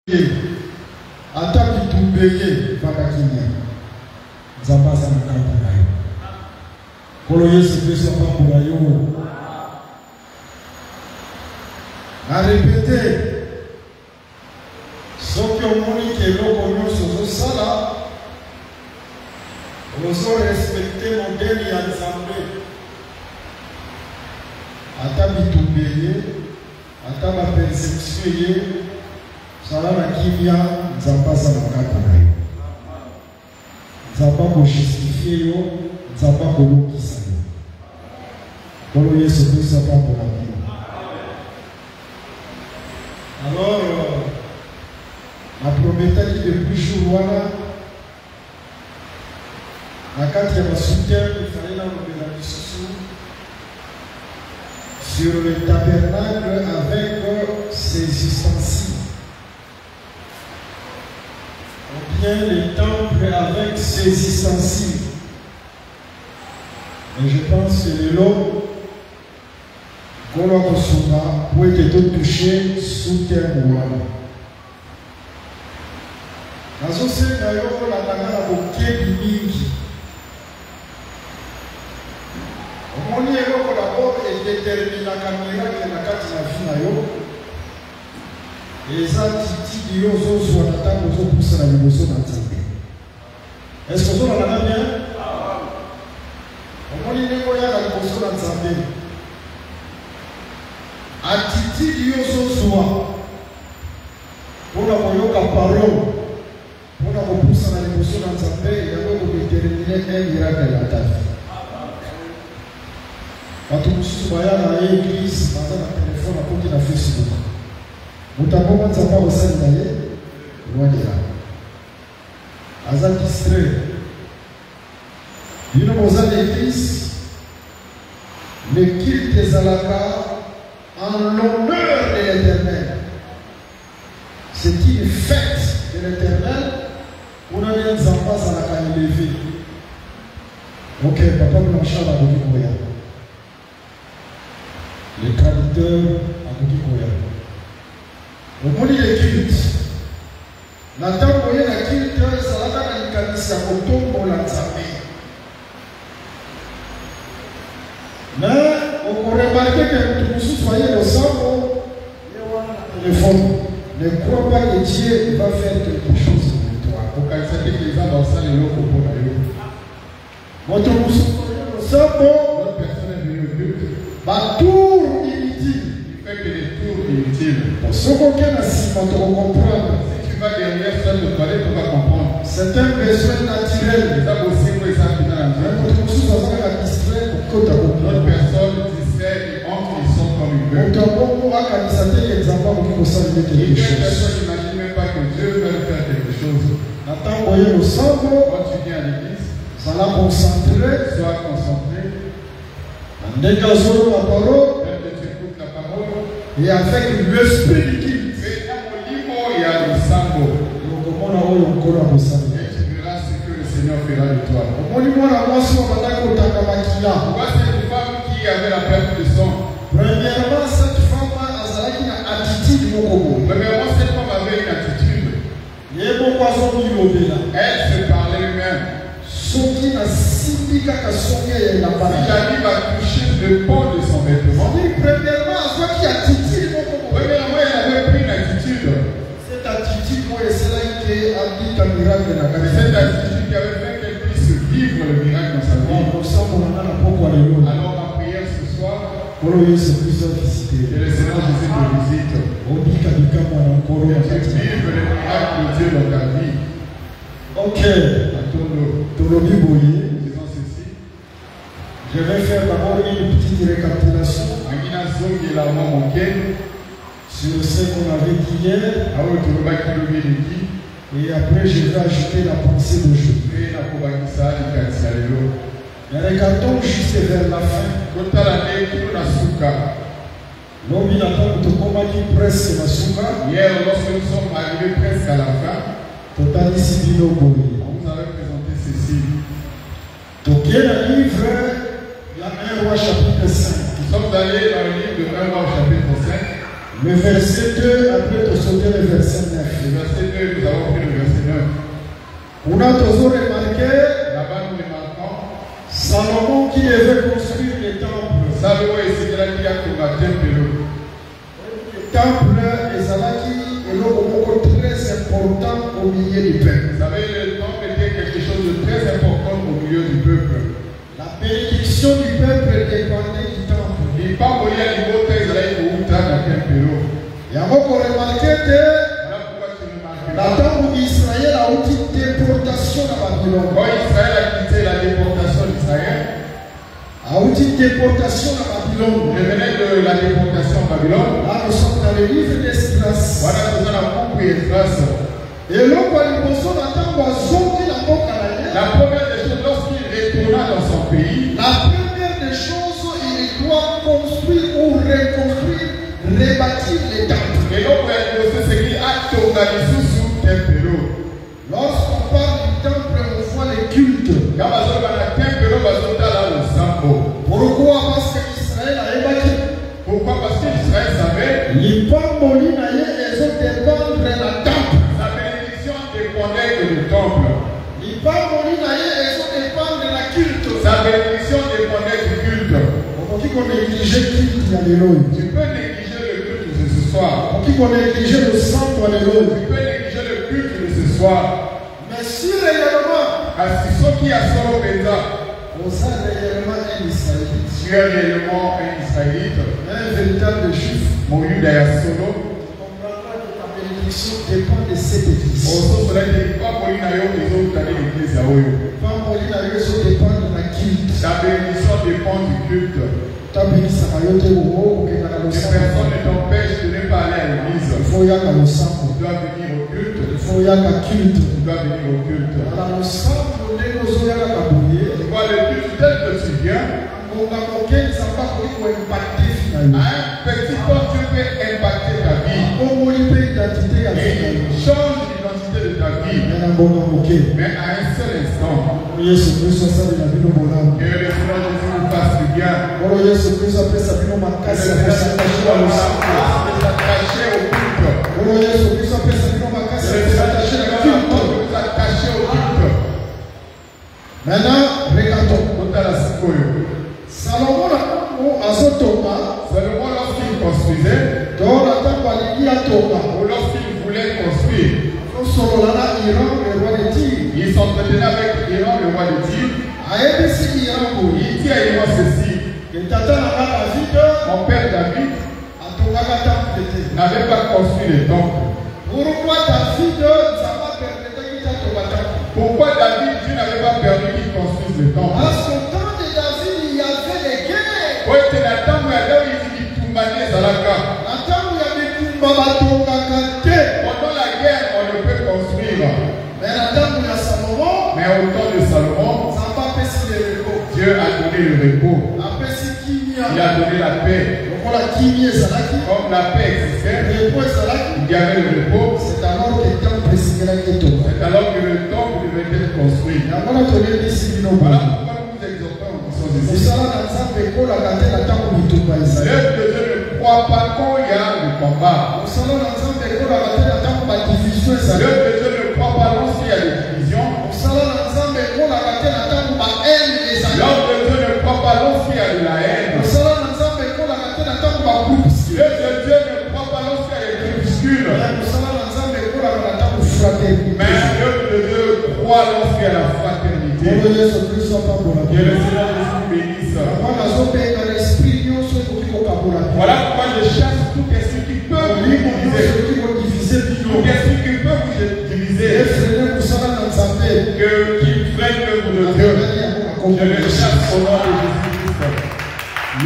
Ataki tumbeye vakakinya. Nzambaza mkapa nayo. Kolo Yesu Kristo pambula yo. A répété. Soki omoni keloko nyonso ozosala, ozo respecte modèle ya Nzambe. Ata bitumbe ye, ata baperception ye, sala na kimia Nzambe aza na kaka na yo. Nzambe akojustifie yo, Nzambe akolokisa yo. Kolo Yesu Kristo apambola bino. Alors, ma prometaki depuis jour wana na kati ya soutien ifale na lobela lisusu sur le tabernacle avec ses ustensiles, ou bien le temple avec ses ustensiles. Et je pense que l'homme Kolo Kosunga pour être touché soutien wana. Nazo senga yo la tangana bokebi mingi. Omoni eloko d'abord edetermina kamera ke na kati na vie na yo. Eza titi yo zozwa na tango ozopusa na liboso na Nzambe. Est-ce que vous avez bien? Omoni ndeko ya na liboso na Nzambe. Attitude yo zozwa pona koyoka parole. On a repoussé dans l'émotion dans sa paix et on a déterminé un miracle dans ta vie. Quand on se voit dans l'église, dans un téléphone, on peut dire Facebook. Nous avons commencé à voir au sein de l'année, loin de là. Azal distrait. Nous avons l'église, le culte des Alaka en l'honneur de l'Éternel. C'est une fête de l'Éternel. On a bien des enfants à la caille élevée. Ok, papa me lâche à la Gogi Koya. Les traducteurs à Gogi Koya. On lit les cultes. Nathan Koya, la culte, ça l'a dans le canisi à Koton pour la Nzambe. Mais on remarque que tout ce soyez le sang, le téléphone. Ne crois pas que Dieu va faire quelque chose pour toi. Pour qu'elle sache que les gens dans ça, les locaux pour la vie. Votre notre personne est venue au but. Ma tour inutile. Il fait que des tours inutiles. Pour ce qu'on a si, on te comprendre. Si tu vas derrière ça, tu vas comprendre. C'est un besoin naturel. Les hommes aussi, pour les gens qui sont dans la vie. Notre personne distrait et entre, ils sont comme ils veulent. Il y a des personnes qui n'imaginent même pas que Dieu veut faire quelque chose. Quand tu viens à l'église, sois concentré. Dès que tu écoutes la parole, et avec l'esprit du culte, il y a le sambo. Et tu verras ce que le Seigneur fera de toi. Vois cette femme qui avait la perte de sang. Premièrement, cette femme avait une attitude. Elle se parlait elle-même. Si j'arrive à toucher le pont de son vêtement, premièrement, elle avait pris une attitude. Cette attitude qui avait fait qu'elle puisse vivre le miracle dans sa vie. Alors ma prière ce soir, que le Seigneur Jésus te visite. Et que tu vives le miracle de Dieu dans ta vie. Ok. Disons ceci. Je vais faire d'abord une petite récapitulation sur ce qu'on avait dit hier. Et après je vais ajouter la pensée d'aujourd'hui. Mais regardons juste vers la fin. L'homme attend de combattre presque la souka. Hier, lorsque nous sommes arrivés presque à la fin, on vous avait présenté ceci. Donc, il y a le livre, la 1 roi chapitre 5. Nous sommes allés dans le livre de 1 roi chapitre 5. Le verset 2, après tu sauter le verset 9. Le verset 2, nous avons pris le verset 9. On a toujours remarqué, Là-bas, nous remarquons, Salomon qui devait construire le temple. Salomon et c'est là qui a fait le temple. Le temple est un mot très important au milieu du peuple. Vous savez, le temple était quelque chose de très important au milieu du peuple. La bénédiction du peuple dépendait du temple. Il n'y a pas moyen de voter Israël ou Outa dans quel période. Et encore remarqué que Voilà pourquoi tu remarques. la temple d'Israël a eu une déportation à Babylone. Quand Israël a quitté la déportation d'Israël, A eu une déportation à Babylone. je venais de la déportation à Babylone. Là, nous sommes dans le livre d'Esdras. Voilà, nous avons compris Esdras. Et là, quand il posait la temple, La première des choses, lorsqu'il retourna dans son pays, la première des choses, il doit construire ou reconstruire, rebâtir les temples. et donc c'est qu'il a organisé sous un période. Lorsqu'on parle du temple, on voit les cultes. Quand on a un temple, on va là au Sambo. Pourquoi? Parce qu'Israël a ébattu. Pourquoi? Parce qu'Israël savait Les Pambolines, elles ont dépendre de la temple. sa bénédiction dépendait du temple. Les Pambolines, elles ont dépendre de la culte. Sa bénédiction dépendait du culte. Pour qui qu'on négligeait le culte, alléluia. Tu peux négliger le culte de ce soir. Pour qui qu'on négligeait le sang, alléluia. Tu peux négliger le culte de ce soir. Mais si réellement, Parce que ceux qui a solo Benza, on sait réellement un Israélite, tu es réellement un Israélite, un véritable juif, Moïse d'ailleurs solo, tu comprendras que ta bénédiction dépend de cette église. au sens de pas Moïse d'ailleurs les autres années l'église à Oyo. Pambolines, elles dépend de la culte. Sa bénédiction dépend du culte. Ta bénédiction, c'est au Les personnes ne t'empêchent de ne pas aller à l'église. il faut y aller au sang. Tu dois venir au culte. Il faut y aller au culte. Tu dois venir au culte. Alors, le sang, on est aux oeufs à la bouillie. Tu vois le culte tel que tu viens. On a aucun savoir pour impacter finalement. À un petit point, tu peux impacter ta vie. On peut identité à Et finalement. change l'identité de ta vie. Mais à un bon moment, ok. Mais à un seul instant. Yesu Kristo sasa ni nabino bonamo. Que le Seigneur Jésus vous fasse du bien. Bolo Yesu Kristo apesa bino Que le makasi ya Seigneur kusakashia vous usafi. fasse s'attacher au culte. Bolo Yesu Kristo apesa bino makasi Que ya le Seigneur kusakashia culte. vous attacher au culte. Maintenant, regardons. Kotala sikoyo. Salomon azotonga. Seulement lorsqu'il construisait, Dans la table alingi atonga. ou lorsqu'il voulait construire, Sololana Iran, le roi de Tyr. il s'entretenait avec Iran, le roi de Tyr. Ayebisi Iran boye. Il dit à Iran ceci: Que tata nanga David mon père David atongaka temple te. n'avait pas construit le temple. Pourquoi David nzamba permetaki tatonga temple? Pourquoi David, Dieu n'avait pas permis qu'il construise le temple? Parce qu'au temps de David, il y avait des guerres. Oui, c'est la temple à David qui tombait dans la carte. La temple ya bitumba batongaka te. Pendant la guerre, on ne peut construire. Mais la temple ya Salomon, Mais au temps de Salomon, nzamba apesi le repos. Dieu a donné le repos. Apesi kimia. Il a donné la paix. Lokola kimia ezalaki, Comme la paix existait, repos ezalaki. il y avait le repos. C'est alors que temple esingelaki etonga. C'est alors que le temple devait être construit. Yango toyebisi bino Voilà boye. pourquoi nous vous exhortons en disant ceci. mosala na nzambe ekolaka te na ntango bitumba ezali. L'œuvre de Dieu ne croit pas qu'il y a le combat. mosala na nzambe ekolaka te na ntango badivision ezali. L'œuvre de Dieu ne croit pas lorsqu'il y a des divisions. mosala na nzambe ekolaka te na ntango bahaine ezali. L'œuvre de Dieu ne croit pas lorsqu'il y a de la haine. mosala na nzambe ekolaka te na ntango bagroupuscule. L'œuvre de Dieu ne croit pas lorsqu'il y a des crépuscules. mosala na nzambe ekolaka na ntango fraternité. Mais l'œuvre de Dieu croit lorsqu'il y a la fraternité. Bongo Yesu Kristo apambola. Que le Seigneur Jésus bénisse. Yango nazobenga na esprit nyonso ekoki kokabola. Voilà pourquoi je chasse tout esprit qui peut vous molimo nyonso diviser. ekoki kodivise bino. Tout esprit qui peut vous diviser. efrene mosala na nzambe. Qui freine l'œuvre de Dieu. Je le chasse au nom de Jésus-Christ.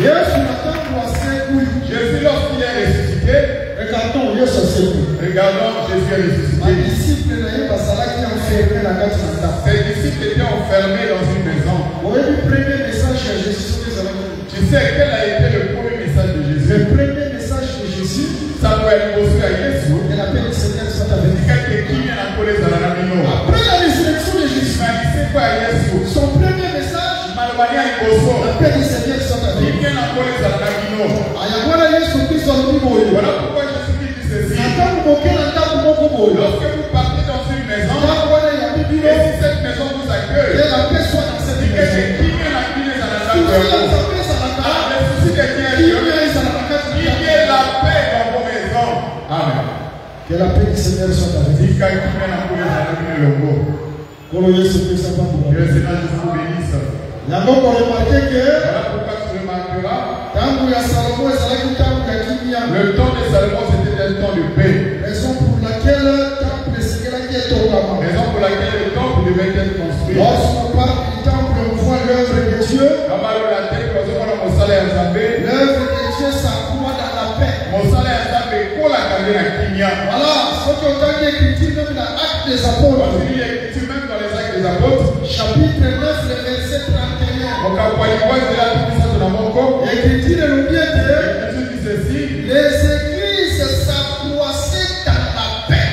Yesu na ntango asekui. Jésus, lorsqu'il est ressuscité, Regardons Yesu asekui. regardons Jésus est ressuscité. badisciple na ye bazalaki enferme na kati na ndako. Ses disciples étaient enfermés dans une maison. oyebi premier message ya jésus soki ezalaki. Tu sais quel a été le premier message de le Jésus? premier message de jésus Samuel Bosu à Yesu. de la paix du Seigneur soit avec nous. Quelqu'un qui vient à coller dans la mino. Après la résurrection de Jésus, Il dit quoi à Yesu? son premier message, Malwania Bosu. la paix du Seigneur soit avec Qui nous. vient à coller dans la mino. ayamwana Yesu Kristo alikuwa moyo. Voilà pourquoi Lorsque vous partez dans une maison, et si cette maison vous accueille, que la paix soit dans cette si maison. quelqu'un qui vient la clé dans la salle de repos, le souci de Dieu, il y ait la paix dans vos maisons. Amen. Que la paix du Seigneur soit avec Si vous. quelqu'un vient la clé dans le logo, Pour le Yesu Christ, ça va pour que le vous. Seigneur vous bénisse. Il y a encore remarqué que Voilà pourquoi tu remarqueras, tangu ya Salomo ezalaki tangu ya kimia. le temps de Salomon c'était un temps de paix. Raison pour laquelle temple esengelaki etongama. Raison pour laquelle le temple devait être construit. Lorsqu'on parle du temple, on voit l'œuvre de Dieu. L'œuvre L'œuvre de Dieu s'accroît dans la paix. Voilà, ce qu'on a écrit même dans l'Acte des Apôtres. Chapitre 9, le verset 31. L'écriture nous dit que les églises s'accroissaient dans la paix.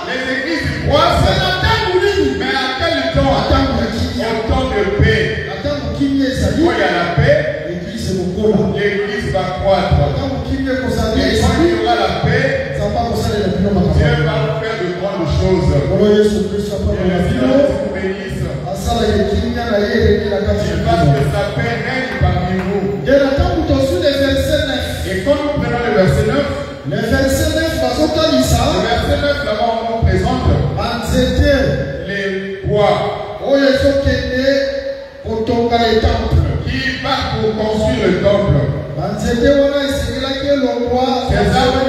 Les églises croissent, mais à quel temps? Au temps de paix. Quand il y a la paix, l'église va croître. Et quand il y aura la paix, Dieu va faire de grandes choses. Que le Seigneur vous bénisse. Je pense que sa paix règne parmi vous. Et quand nous prenons le verset 9, le verset 9, le verset 9 là-bas on nous présente les bois qui partent pour construire le temple. Ces arbres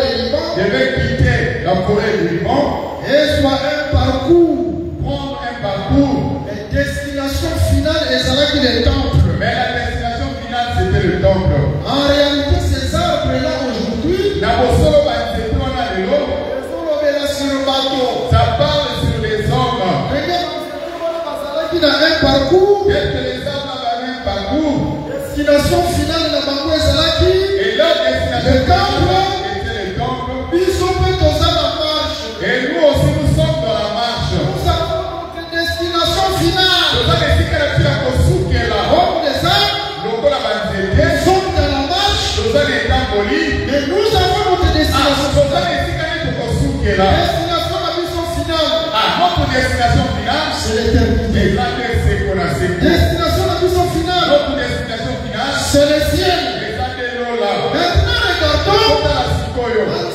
devaient quitter la forêt du Liban et soit un parcours. prendre un parcours. La destination finale est avec le temple. Mais la destination finale, c'était le temple. En réalité, ces arbres-là aujourd'hui, ça parle sur les hommes. dans un parcours, Dès que les hommes avaient un parcours, destination finale de la banque et leur destination le temple, était le temple, ils sont faits dans la marche. et nous aussi nous sommes dans la marche. Nous avons notre destination finale. Comme les arbres, ils sont dans la marche. Mais nous avons notre destination finale. Destination la mission finale. C'est l'éternité. Destination la mission finale. C'est le ciel. Maintenant, regardons.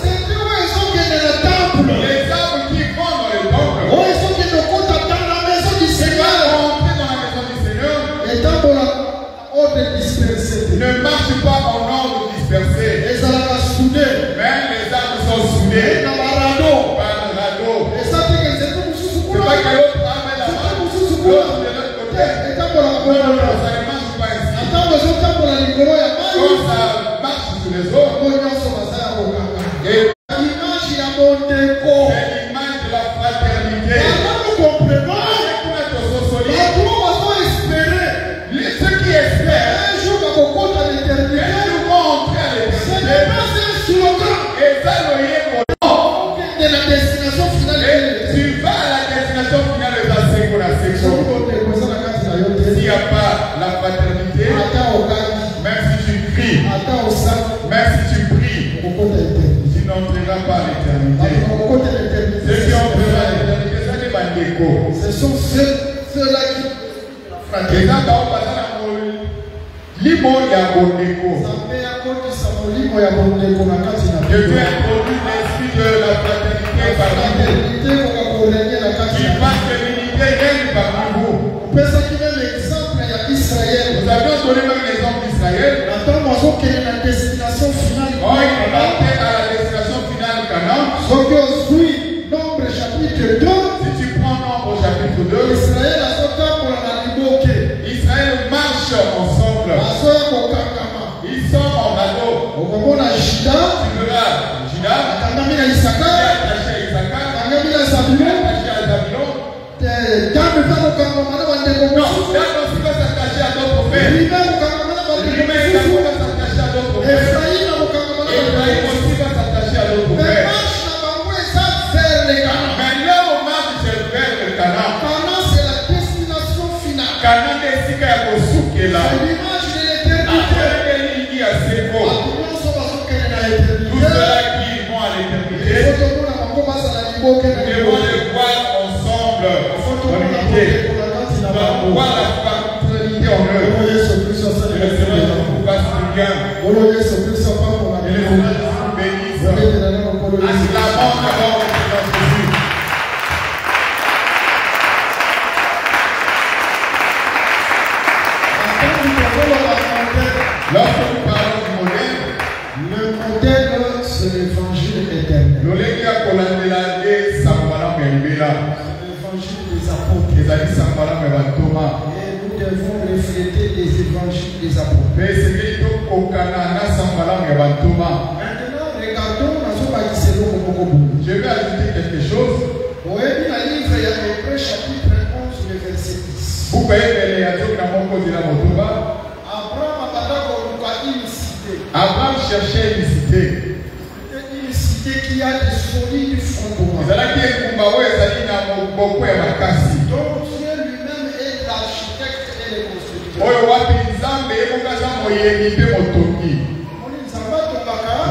C'est où ils sont dans le temple. Les arbres qui vont dans le temple, Oh, ils sont dans la maison du Seigneur. rentrer dans la maison du Seigneur, Les temples ordre dispersé. ne marchent pas en ordre dispersé. Les arbres soudés. Mais les arbres sont soudés Dans la radeau. par le radeau. Et ça fait que c'est comme sous C'est pas que l'autre arme est là-bas, l'autre de l'autre côté. les temples Non, ça ne marche pas ici. Attends, les autres temples, les gros, il y a pas eu. Quand ça marche sur les autres, Et l'image, il y a mon déco. c'est l'image de la fraternité. Maintenant, nous comprenons. Pour être solide, Mais comment va-t-on espérer ceux qui espèrent, un jour à mon compte à l'éternité? ils vont entrer à Ce l'éternité. n'est pas un slogan Et ça, le yémo. de la destination finale. Et tu vas à la destination finale de ta seconde à seconde. S'il n'y a pas la fraternité, même si tu cries, même si tu pries, tu n'entreras pas à l'éternité. Ceux qui entreront à l'éternité, c'est des bandécos. Ce sont ceux-là qui Et ça, quand on passe à la limo, il y a bandéco. Je veux introduire l'esprit de la fraternité parmi vous. Qui passe que l'unité règne parmi vous. Nous avions donné même l'exemple d'Israël. Quand il partait à la destination finale Canaan, si tu prends Nombre chapitre 2, Israël marche ensemble. Ils sont en radeau. Tu verras Judas, qui est attaché à Isaac, qui est attaché à Zabulon. Non, Dan aussi va s'attacher à d'autres frères. Lui-même également va s'attacher à d'autres frères. Ephraïm aussi va s'attacher à d'autres frères. Mais là où marche, c'est vers le Canaan. Canaan est ici qu'il y a Kosouk qui est là. Après, il y a Seko. devons les voir ensemble en unité. Nous devons voir la fraternité en eux. Et le Seigneur nous fasse du bien. Et le Seigneur nous bénisse. Acclamons d'abord le Seigneur Jésus. Lorsque nous parlons du modèle, le modèle, c'est l'évangile éternel. C'est l'évangile des apôtres. Et nous devons refléter les évangiles des apôtres. Maintenant, regardons je vais ajouter quelque chose. Au livre, il y a Hébreux chapitre 11, le verset 10. Vous voyez, Abraham cherchait une cité. Une cité qui a des solides fondements. Donc Dieu lui-même est l'architecte et le constructeur.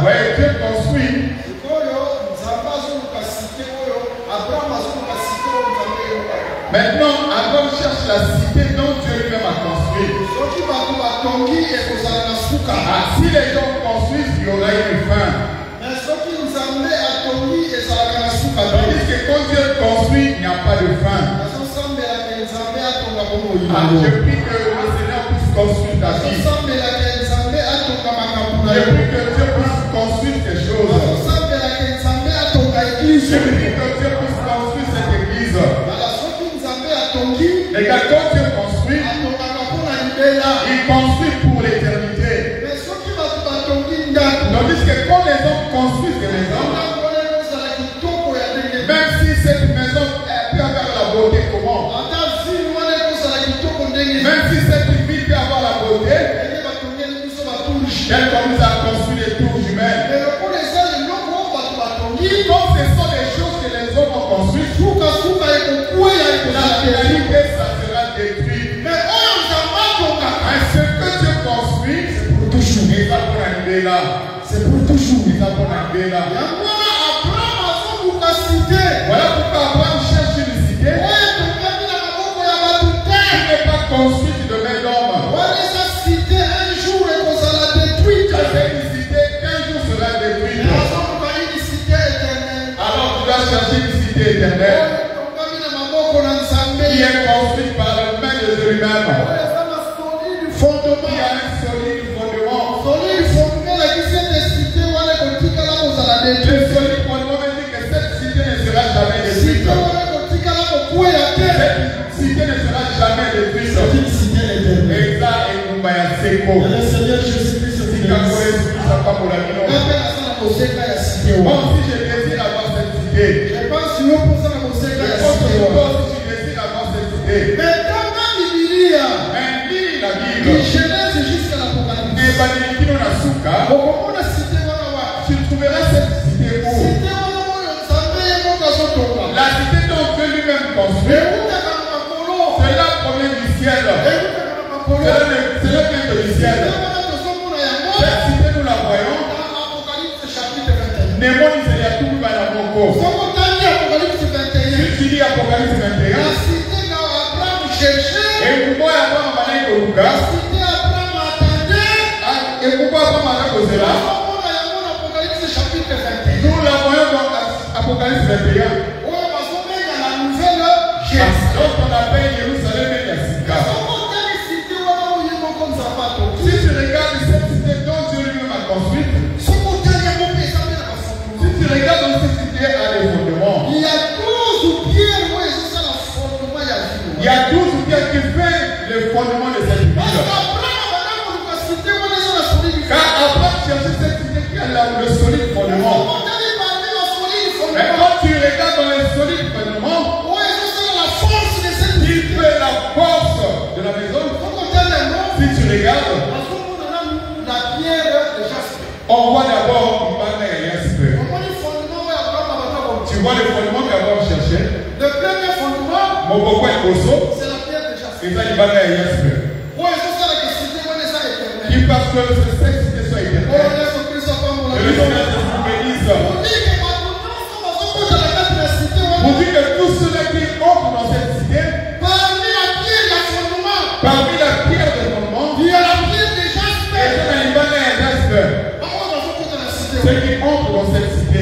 Ouais, Dieu construit. Maintenant, Abraham cherche la cité dont Dieu lui-même a construit. Si les gens construisent, il y aura une fin. Tandis que quand Dieu construit, il n'y a pas de fin. Je prie que le Seigneur puisse construire ta vie. Je prie que Dieu puisse construire quelque chose. Je prie que Dieu puisse construire cette église. Et quand Dieu construit, il construit pour l'éternité. Tandis que quand les hommes construisent des maisons, même si cette maison peut avoir la beauté, comment? Même si cette ville peut avoir la beauté, elle commence à construire des tours humaines. Comme ce sont des choses que les hommes ont construites, la réalité, ça sera détruit. Mais ce que Dieu construit, c'est pour toujours. Il va pour arriver là. C'est pour toujours. Il va pour arriver là. Voilà pourquoi Abraham cherche une cité qui n'est pas construite de main d'homme. Cette cité un jour sera détruite. C'est une cité qu'un jour sera détruite. Alors tu dois chercher une cité éternelle qui est construite par la main de Dieu lui-même. Qui a un solide fondement. Le solide fondement veut dire que cette cité ne sera jamais détruite. Cette cité ne sera jamais détruite. Et ça, et nous Et le Seigneur Jésus-Christ bon, si je désire avoir cette cité, je pense que vous pensez à la si je désire avoir cette cité, mais quand même il y a la Bible, de Genèse jusqu'à l'Apocalypse, tu trouveras cette cité où la cité dont Dieu lui-même construit, cela provient du ciel. C'est le peuple du ciel. Cette cité, nous la voyons. Némon, il y a tout le Banamoko. Si tu lis Apocalypse 21, et pourquoi Abraham a dit que et pourquoi Abraham a dit que nous la voyons dans Apocalypse 21. Donc on appelle Jérusalem et Yassika. Si tu regardes cette cité dont Dieu lui-même a construite, si tu regardes dans cette cité à des fondements, il y a 12 pierres qui font le fondement de cette ville. Car Abraham cherchait cette cité qui a le solide fondement. Mais quand tu regardes dans le solide fondement, il fait la force de la maison. Si tu regardes, on voit d'abord tu vois le fondement qu'Abraham cherchait. Le premier fondement, c'est la pierre de jaspe. Qui parce que cette cité soit éternelle. Et le Seigneur nous bénisse. Ceux qui entrent dans cette cité.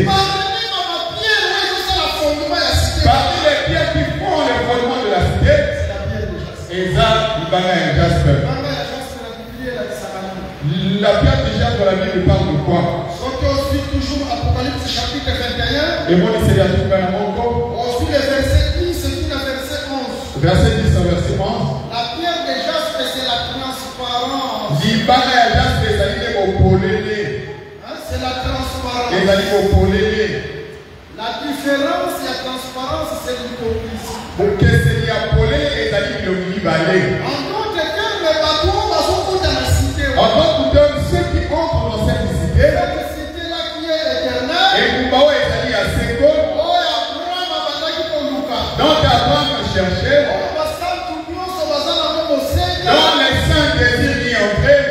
Parmi les pierres qui font le fondement de la cité, et ça, il va y avoir Jasper. La pierre de Jasper dans la Bible parle de quoi? Apocalypse chapitre 21. Et moi, c'est la Bible dans mon corps. Ensuite, le verset 10 et puis le verset 11. Verset 10 au verset 11. La pierre de Jasper, c'est la transparence. C'est la transparence. La différence et la transparence, c'est l'hypocrisie. En d'autres termes, les bateaux sont dans la cité. En d'autres termes, ceux qui entrent dans cette cité, cette cité-là qui est éternelle. Et donc Abraham cherchait, dans les saints désirs d'y entrer,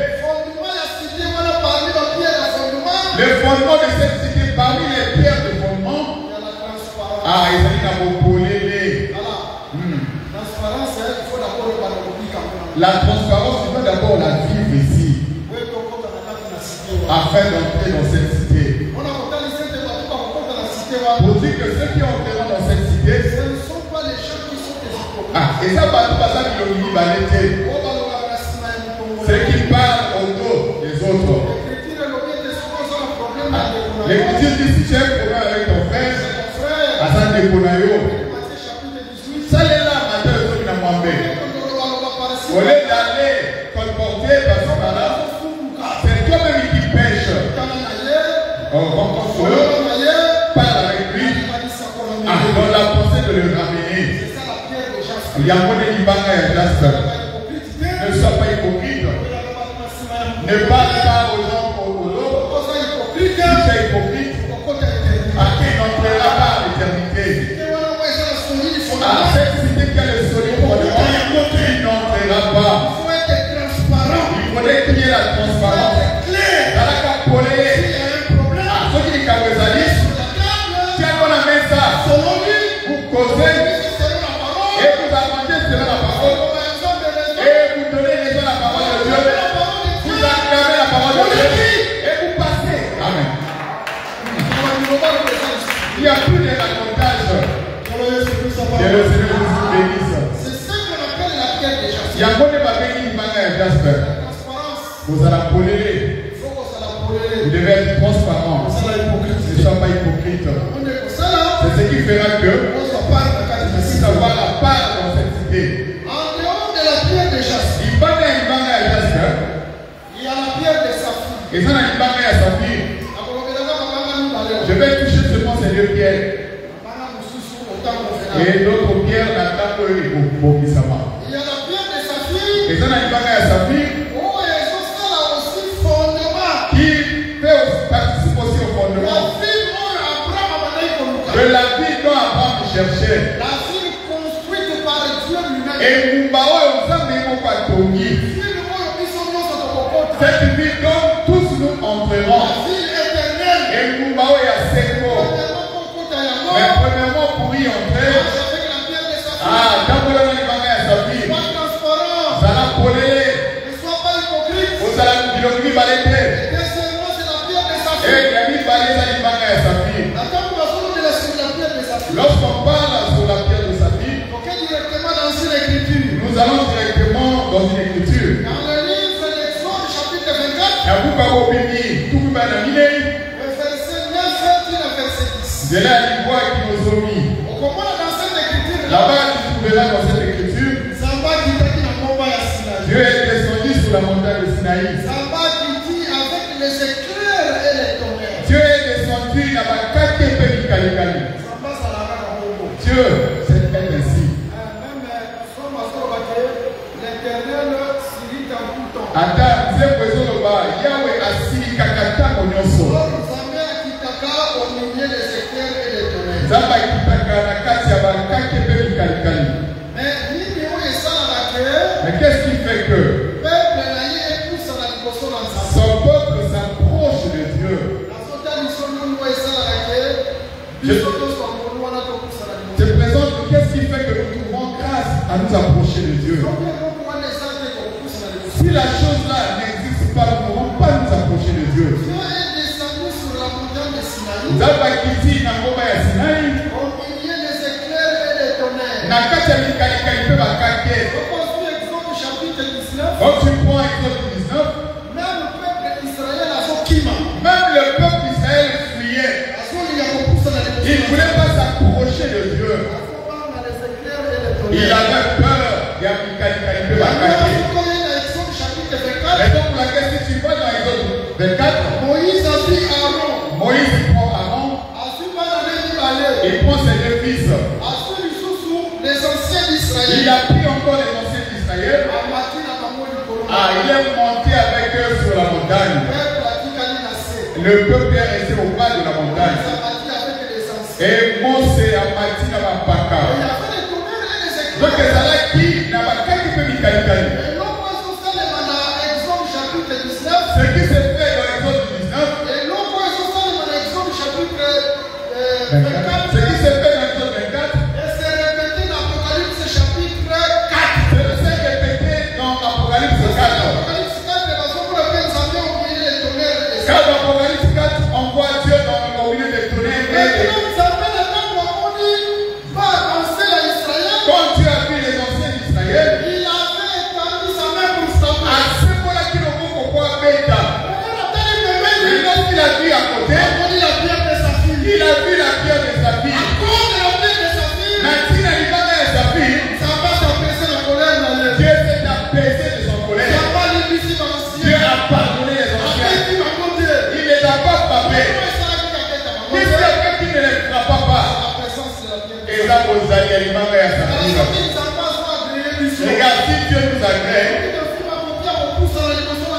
le fondement de cette cité, parmi les pierres de fondement, ah, ils ont la transparence, il faut d'abord la vivre ici, afin d'entrer dans cette cité. Pour dire que ceux qui entreront dans cette cité, ce ne sont pas les gens qui sont des hypocrites. Ah, et ça, c'est pas ça qui le dit, ceux qui parlent autour des autres. L'écriture dit si tu as un problème avec ton frère, à ça ne ça est là, matin, le truc n'a pas fait. Au lieu d'aller comporter par ce là, c'est toi-même qui pêche. Parle avec lui. Ah, dans la pensée de le ramener. Il y a un monde qui va à Jasper. Ne sois pas hypocrite. Ne parle pas aux gens pour l'autre. Si tu es hypocrite, à qui n'entrera pas à l'éternité. Ah, cette cité qui a le solide pour le monde, qui n'entrera pas. Il faut être transparent. Il faudrait qu'il y ait la transparence. Dans la capolée. Ah, ceux qui disent qu'Abezalis, tiens qu'on amène ça. Vous causez. Et vous avancez selon la parole. Et vous donnez les gens la parole de Dieu. Vous acclamez la parole de Dieu. Et vous passez. Amen. Il n'y a plus de racontage. Que le Seigneur vous bénisse. C'est ça qu'on appelle la pierre de Jasper. Il y a beaucoup de babéni qui manquent à Jasper. Vous allez appeler. Vous devez être transparent. Ne sois pas hypocrite. C'est ce qui fera que vous puissiez avoir la part dans cette cité. En dehors de la pierre de Jasper, Il va y a Jasper. il y a la pierre de Saphir. Et ça, il va y a Saphir. Je vais toucher seulement ces deux pierres. Et d'autres pierres n'attendent pas le Bokisama. Il y a la pierre de Saphir. Et ça, il va y a Saphir. Oh, et ça, ça là aussi fondement. Qui participe aussi au fondement. De la vie dont Abraham cherchait. La ville construite par Dieu lui-même. Et Mumbawa, on s'en met au Patongi. Cette ville dont tous nous entrerons. La ville éternelle. Et Mumbawa est à Seko. Mais premièrement, pour y entrer, ah, quand vous avez une banque à sa vie, ça l'a collé. Vous allez vous dire que vous allez être. Et il y a mis balai à une banque à sa vie. Lorsqu'on parle sur la pierre de sa vie, nous allons directement dans une écriture. Dans le livre d'Exode, chapitre 24, Et vous pouvez obéir, tout le monde a mis. le verset 9 et le verset 10. De là, il voit qui nous ont mis. Au moment dans cette écriture, Là-bas, tu trouveras dans cette écriture, Dieu est descendu sur la montagne de Sinaï. les éclairs et les tonnerres. Dieu est descendu dans la carte et Dieu, c'est ainsi. Attends, c'est besoin de bas. Yahweh a signé kakata onyoso. Zamba kitaka na kati ya bakake pe kalikali. Mais qu'est-ce qui fait que son peuple s'approche de Dieu? Je te présente qu'est-ce qui fait que nous trouvons grâce à nous approcher de Dieu. Si la chose là n'existe pas, nous ne pouvons pas nous approcher de Dieu. Au milieu des éclairs et des tonnerres. Reconstruis Exode chapitre 19. Même le peuple d'Israël a son kima. Même le peuple d'Israël fuyait. Il ne voulait pas s'approcher de Dieu. Il avait peur. Il y a raison pour laquelle si tu vas dans Exode 24, Moïse a dit à Aaron. Moïse prend Aaron, il prend ses deux fils. Les anciens d'Israël. Il a pris encore les anciens d'Israël. Il est monté avec eux sur la montagne. Le peuple est resté au bas de la montagne. Et Mose a bâti dans la Paka. Donc, ça là qui n'a pas quelqu'un qui peut m'y calculer. Ce qui s'est fait dans l'Exode 19, ce qui s'est fait dans l'Exode 24, c'est répété dans Apocalypse 4. Car dans Apocalypse 4, on voit Dieu dans le milieu des tonnerres. Quand Dieu a vu les anciens d'Israël, à ce moment-là qu'il ne peut pas bêta. Mais lorsqu'il a vu à côté, il a vu la pierre de sa fille. Maintenant, il va vers sa fille. Dieu s'est apaisé de son colère. Dieu a pardonné les anciens. Il ne les a pas frappés. Qui c'est quelqu'un qui ne les frappe pas? Et là, vous allez aller vers sa fille. Regarde, si Dieu nous agrée,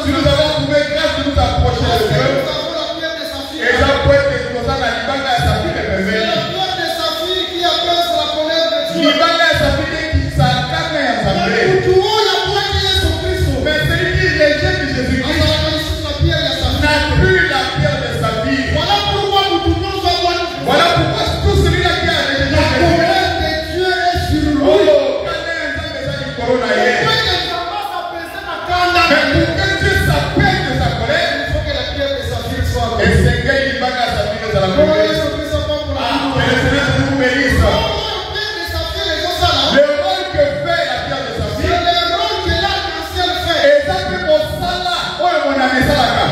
si nous avons trouvé grâce de nous approcher de Dieu, et ça peut être que nous avons l'Ibanga et sa fille de bébé. L'Ibanga et sa fille qui s'incarne et assemblée. Mais celui qui rejette Jésus-Christ n'a plus la pierre de sa vie. Voilà pourquoi tout celui-là qui a rejeté Jésus-Christ. Oh, quand il y a un temps de ça, il corona hier. Mais pour que Dieu s'appelle de sa colère, et c'est qu'il va à sa vie de la colère. Que le Seigneur nous bénisse. Le rôle que fait la pierre de sa vie, et ça fait mon sala, oh mon ami salaka.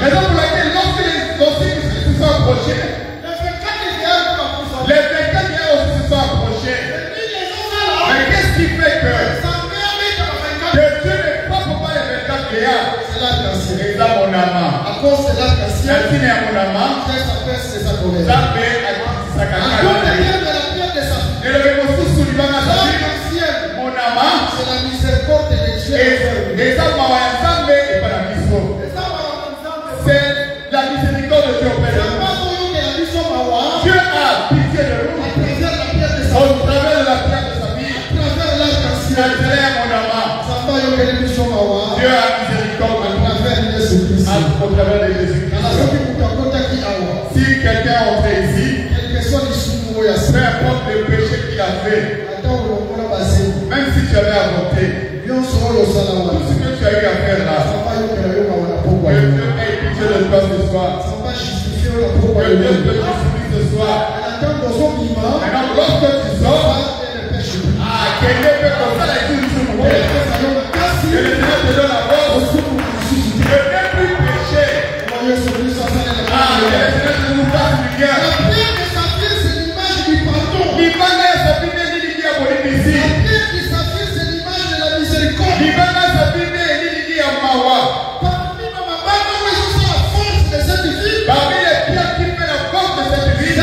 Raison pour laquelle lorsque les anciens se sont approchés, les 24 aussi se sont approchés. Mais qu'est-ce qui fait que Dieu ne frappe pas les 24 vieillards? C'est là mon amant. Merci à mon amant. Ça fait à et le reconstruit sous l'Ivan à sa vie. Mon amant. Et ça m'a ensemble et pas la mission. C'est la miséricorde de Dieu au Père. Dieu a pitié de nous. Au travers de la pierre de sa vie. C'est mon amant. Dieu a miséricorde de nous. Au travers de Jésus-Christ. Si quelqu'un entre ici, peu importe le péché qu'il a fait, même si tu avais avorté, tout ce que tu as eu à faire là, que Dieu ait pitié de toi ce soir. Que Dieu te justifie ce soir. Maintenant, lorsque tu sors, quelqu'un peut comme ça la vie du monde. Que le Seigneur te donne la force. Que ne plus pécher. Que le Seigneur nous fasse du bien. L'Ibanga sa fille n'est ni à Bolivie. L'Ibanga sa fille n'est ni à Mawa. Parmi les pierres qui fait la force de cette ville,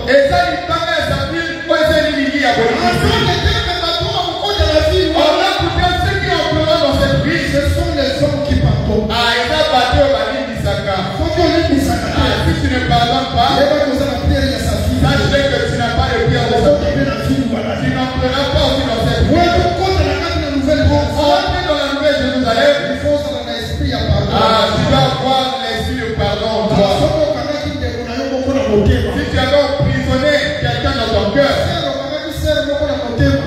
et ça l'Ibanga sa fille, quoi c'est ni à Bolivie. On a coupé ceux qui ont pleuré dans cette ville. Ce sont les hommes qui pardonnent. Il a battu au Bali d'Isaka. Si tu ne pardonnes pas, sache que tu n'as pas le pierre de sa vie. Tu n'en pleuras pas aussi dans cette vie. On est dans la nouvelle Jérusalem. Tu dois avoir l'esprit de pardon en toi. Si tu avais emprisonné quelqu'un dans ton cœur,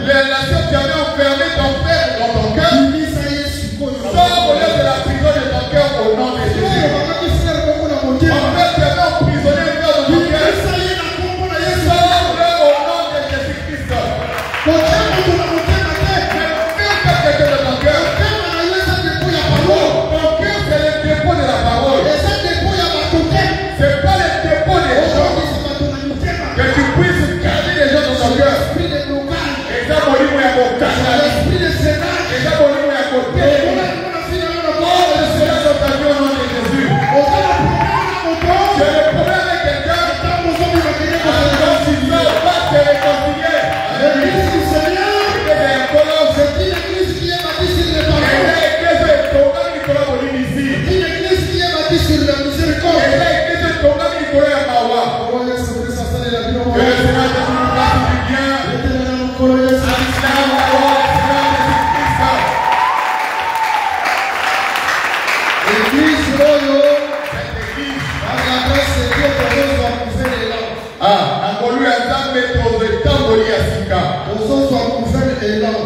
la nation tu avais enfermé ton frère dans ton cœur, sors-le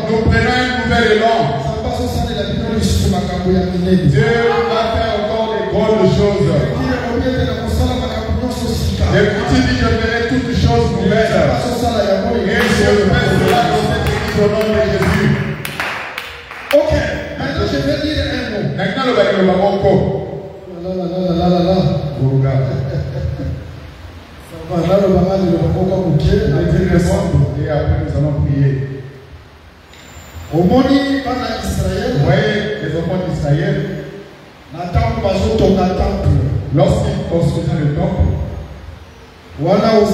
Nous prenons un nouvel élan. Dieu va faire encore des grandes choses. Et tu dis je ferai toutes choses nouvelles. Et je fais cela dans cette église au nom de Jésus. Ok, maintenant je vais dire un mot. Maintenant le bâtiment va encore. Vous regardez. Ça va, là le bagage de et après nous allons prier. Au monde, pendant Israël, Vous voyez les enfants d'Israël, lorsqu'ils construisaient le temple, voilà aux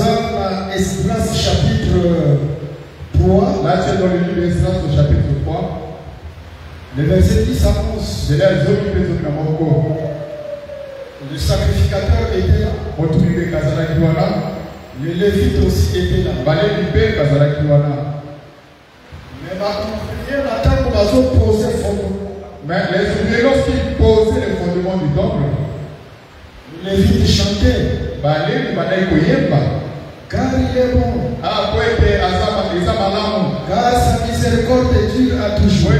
Esdras chapitre 3. là tu es dans le livre d'Esdras au chapitre 3, le verset 10 à 11. Le sacrificateur était là. Le lévite aussi était là. Mais mais les ouvriers, lorsqu'ils posaient les fondements du temple, le lévite chantait. Car il est bon. Car sa miséricorde dure à toujours.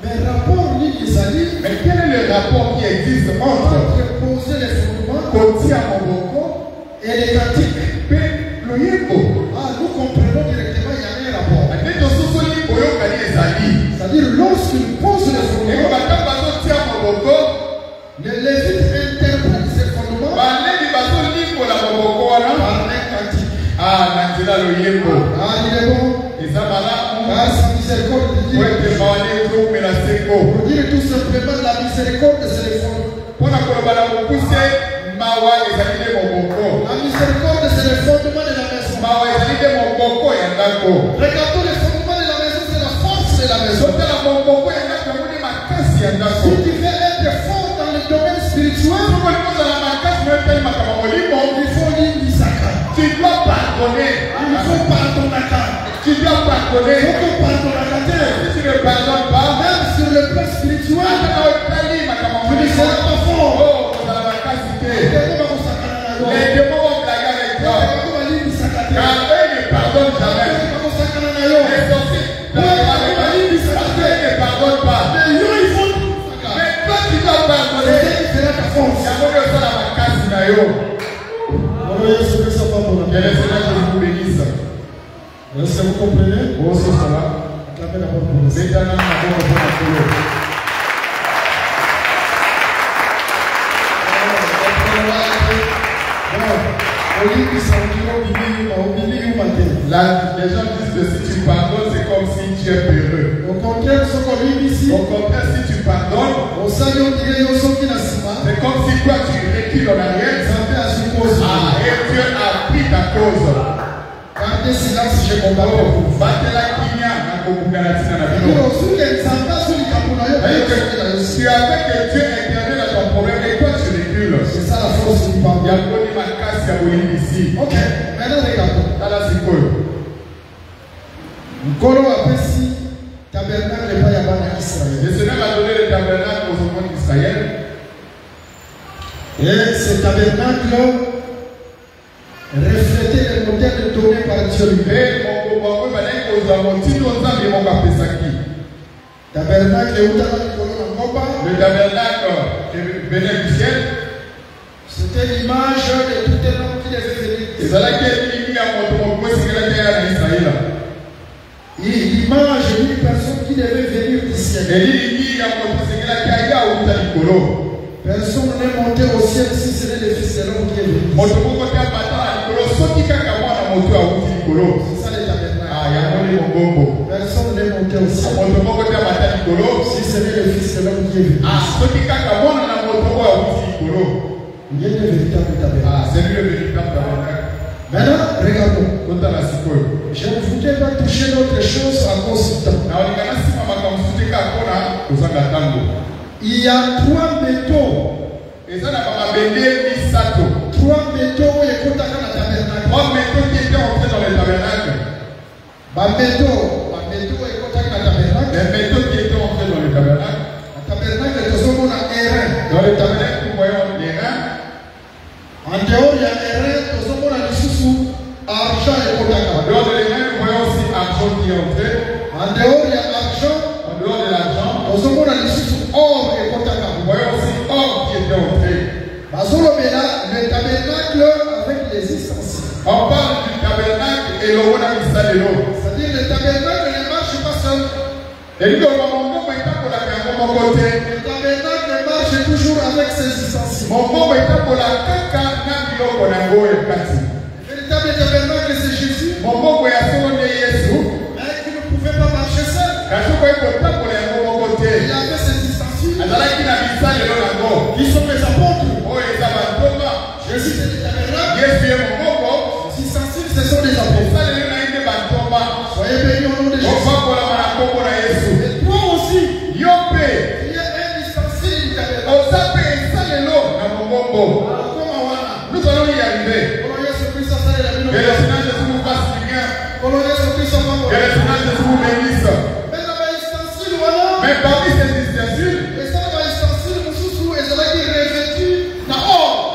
Mais rapport l'Israël. Mais quel est le rapport qui existe entre poser les fondements et les cantiques? Nous comprenons directement qu'il y a un rapport. C'est-à-dire, lorsqu'il pose les fondements, le lévite interprète ces fondements par un cantique. Il est bon. Car sa miséricorde dure à toujours. Pour dire tout simplement la miséricorde, c'est les fondements. La miséricorde, c'est le fondement de la maison. Regardons les fondements de la maison, c'est la force de la maison. Si tu veux être fort dans le domaine spirituel, il faut l'Isaka. Tu dois pardonner. Il faut pardonner. Tu dois pardonner. Il faut pardonner. Si tu ne pardonnes pas, même sur le plan spirituel, tu ne seras pas fort. Les démons vont blaguer avec toi. Car eux ne pardonnent jamais. Les sorciers parce qu'ils ne pardonnent pas. Mais toi tu dois pardonner. Que le Seigneur vous bénisse. Est-ce que vous comprenez? Oh, c'est cela. Acclamez d'abord pour nous. Là, les gens disent que si tu pardonnes, c'est comme si tu es peureux. Au contraire, si tu pardonnes, c'est comme si toi tu recules en arrière. Et Dieu a pris ta cause. Gardez silence, je comprends. Tu avais que Dieu intervient dans ton problème et toi tu recules. C'est ça la force du pardon. Ok, maintenant regardons. Nkolo apesi tabernacle epai ya bana Israël. Le Seigneur a donné le tabernacle aux enfants d'Israël. Et ce tabernacle reflétait le modèle donné par Dieu. Tabernacle le tabernacle qui venait du ciel. C'était l'image de tout un homme qui devait venir. L'image d'une personne qui devait venir du ciel. Personne n'est monté au ciel si ce n'est le Fils de l'homme qui est venu. C'est ça le tabernacle. Personne n'est monté au ciel. c'est l'homme qui est venu. Ah, ce qui kaka bona na moto wa wuti kolo. Il est le véritable tabernacle. Ah, c'est lui le véritable tabernacle. Maintenant, regardons. Kota na sikoyo. Je ne voudrais pas toucher d'autres choses à cause du temps. Na olingana sima makamsuti ka kona kozanga tango. Il y a 3 métaux. Eza na mabende misato. 3 métaux et kotaka na tabernacle. 3 métaux qui étaient entrés dans le tabernacle. Métaux et kotaka na tabernacle. Les métaux qui étaient entrés dans le tabernacle. Le tabernacle est au na airain. Dans le tabernacle, nous voyons les reins. En dehors, il y a airain, au na lisusu argent et kotaka. En dehors de les reins, nous voyons aussi argent qui est entré. En dehors, il y a argent. En dehors de l'argent, au na lisusu or et kotaka. nous voyons aussi or qui était entré. Le tabernacle avec les ustensiles. On parle du tabernacle et le roi de l'eau. C'est-à-dire le tabernacle ne marche pas seul. Et nous avons côté. Le tabernacle marche toujours avec ses ustensiles. Mon Le véritable tabernacle c'est Jésus. Mon Mais qui ne pouvait pas marcher seul. Il avait ses ustensiles. Qui sont les apôtres. Jésus c'est le tabernacle. Les ustensiles ce sont des apôtres. Soyez bénis au nom de Jésus. Et toi aussi. Il y a un ustensile du tabernacle. Nous allons y arriver. Que le Seigneur Jésus nous fasse du bien. Que le Seigneur Jésus vous bénisse. Mais parmi ces ustensiles, il y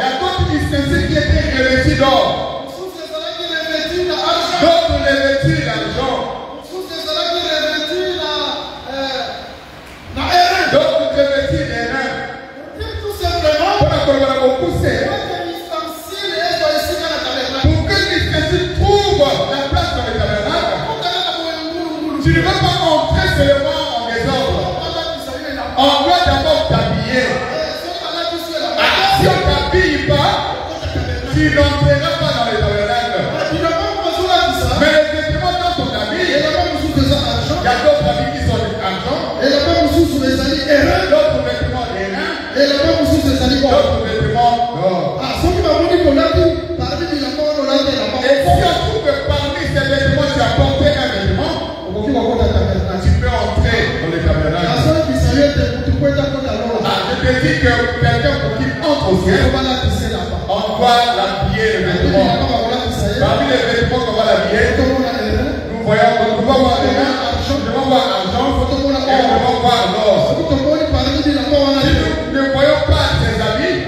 a d'autres ustensiles qui étaient revêtus d'or. D'autres revêtus d'argent. D'autres revêtus d'airain. Pour que l'ustensile trouve la place dans le tabernacle, tu ne veux pas entrer seulement en désordre. On doit d'abord t'habiller. Si on ne t'habille pas, tu n'entreras pas dans le tabernacle. Mais les vêtements dont on t'habille, il y a d'autres habits qui sont d'argent, d'autres vêtements d'airain, d'autres vêtements d'or. Et si on trouve que parmi ces vêtements, tu as porté un vêtement, tu peux entrer dans le tabernacle. Je te dis que quelqu'un pour qu'il entre au ciel, on doit l'habiller le vêtement. Parmi les vêtements qu'on va l'habiller, nous voyons, nous devons voir les mains, nous devons voir l'argent, et nous devons voir l'or. Si nous ne voyons pas ces habits,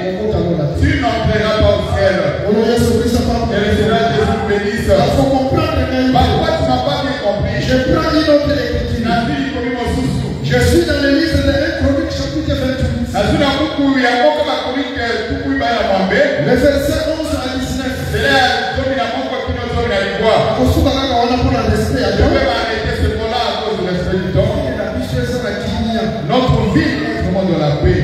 tu n'entreras pas au ciel. Que le Seigneur Jésus nous bénisse. Parfois tu n'as pas bien compris. Je suis dans le livre de 1 Chronique chapitre 28. Le verset 11 à 19. Notre vie est vraiment dans la paix.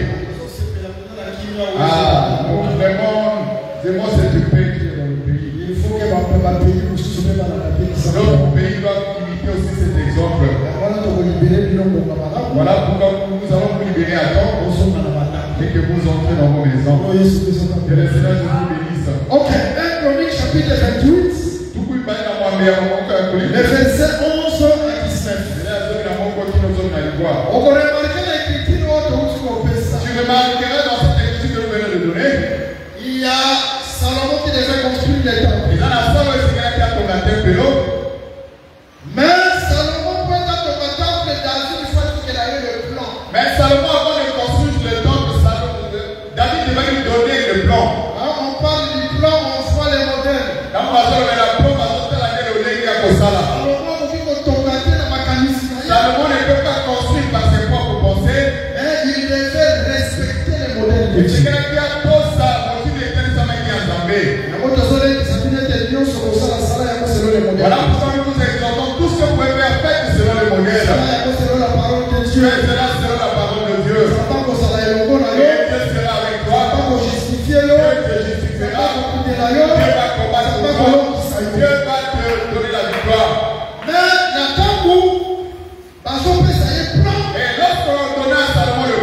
Ah, nous vraiment aimons cette paix qui est dans le pays. Il faut que ma pays nous soumet dans la paix. Notre pays doit imiter aussi cet exemple. Voilà pourquoi nous allons vous libérer à temps et que vous entrez dans vos maisons. Que le Seigneur vous bénisse. Ok, 1 Chronique chapitre 28. Le verset 11 à 19. On va remarquer l'écriture autour de ça. Tu remarqueras dans cette écriture que vous venez de donner. Il y a Salomon qui devait construire les temples. Mais Salomon peut être au temple David il faut qu'il ait le plan. Mais Salomon avant de construire le temple, David devait lui donner le plan. On parle du plan, on voit les modèles. Salomon ne peut pas construire par ses propres pensées. Mais il devait respecter les modèles de Dieu. Voilà pourquoi nous vous exhortons tout ce que vous pouvez faire, faites selon le modèle. Selon la parole de Dieu. Faites cela selon la parole de Dieu. Et Dieu sera avec toi. Dieu te justifiera. Dieu va combattre pour toi. Dieu va te donner la victoire. Et lorsqu'on donna à Salomon le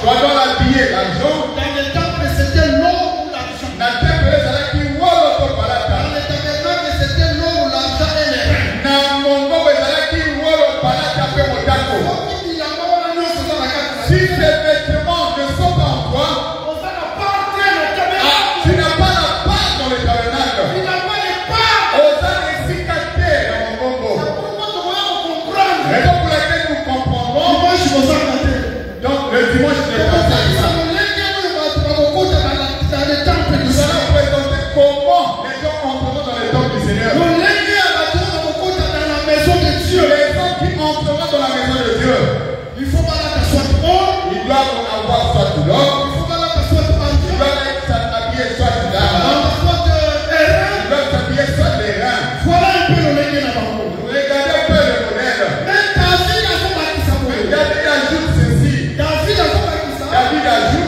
dois l'habiller, l'argent. Dans le temple, c'était l'or ou l'argent. Dans le temple, c'est qui wolo to palata. Dans le tabernacle, c'était l'or ou l'argent et les reins. Dans mon gobe, c'est qui wolo palata pe motako. Si ces vêtements ne sont pas en toi, tu n'as pas la part dans le tabernacle. Osa ne sikate dans mon gobe. Raison pour laquelle nous comprendrons. Donc le dimanche n'est pas ça. Nous allons présenter comment les gens entreront dans le temple du Seigneur. Les gens qui entreront dans la maison de Dieu, Il faut pas la soit or, ils doivent avoir soit de l'or, il faut pas la soit ils argent, doivent s'habiller soit de l'argent, soit errant. ils doivent s'habiller soit des reins. Voilà un peu le légui là-bas. Regardez un peu le modèle. Mais David a son bâti sa boue. David ajoute ceci. David a son bâti sa boue. David ajoute.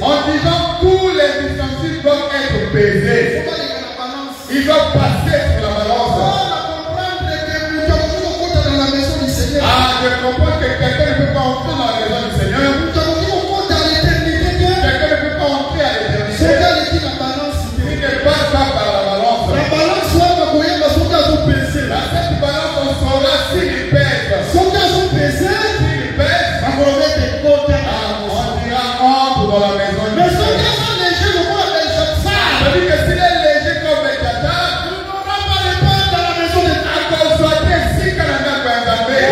En disant tous les ustensiles doivent être pesés. Ils doivent passer sur la balance. Ah, je comprends que quelqu'un ne peut pas entrer dans la maison du Seigneur. Quelqu'un ne peut pas entrer à l'éternité. Il ne passe pas par la balance. Cette balance, on saura s'il pèse. S'il pèse, on dira entre dans la maison du Seigneur. C'est-à-dire que s'il est léger comme Bécatar, à cause de si Canada peut engager,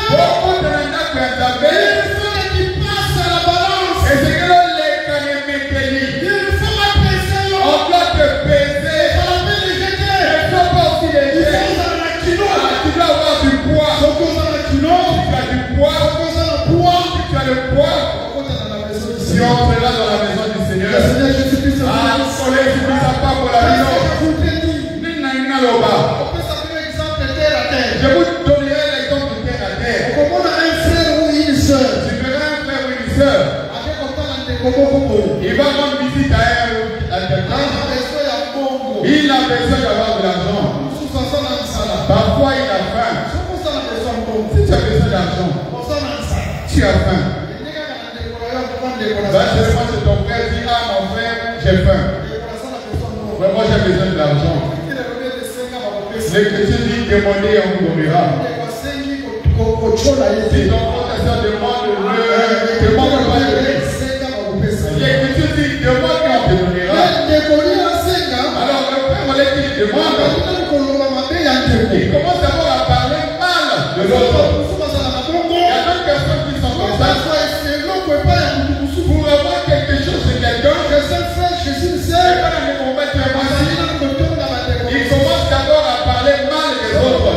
beaucoup de Canada peut engager, et c'est que les Canémétéli, on doit te peser, et ne pas aussi léger. Tu dois avoir du poids. Si tu as du poids, si tu as le poids, si on sera dans la maison du Seigneur, ah, on ne l'utilise pas pour la maison. Je vous donnerai l'exemple de terre à terre. Tu verras un frère ou une soeur. Il va rendre visite à quelqu'un. Il a besoin d'avoir de l'argent. Parfois il a faim. Si tu as besoin d'argent, tu as faim. Va seulement chez ton frère, dis ah mon frère, j'ai faim. Vraiment j'ai besoin de l'argent. Les chrétiens disent demandez et on vous donnera. Si ton frère demande pas de lui. Les chrétiens disent demande et on te donnera. Alors le frère on les demande. Il commence d'abord à parler mal de l'autre. Il y a d'autres personnes qui sont comme ça. Pour avoir quelque chose de quelqu'un, il commence d'abord à parler mal des autres.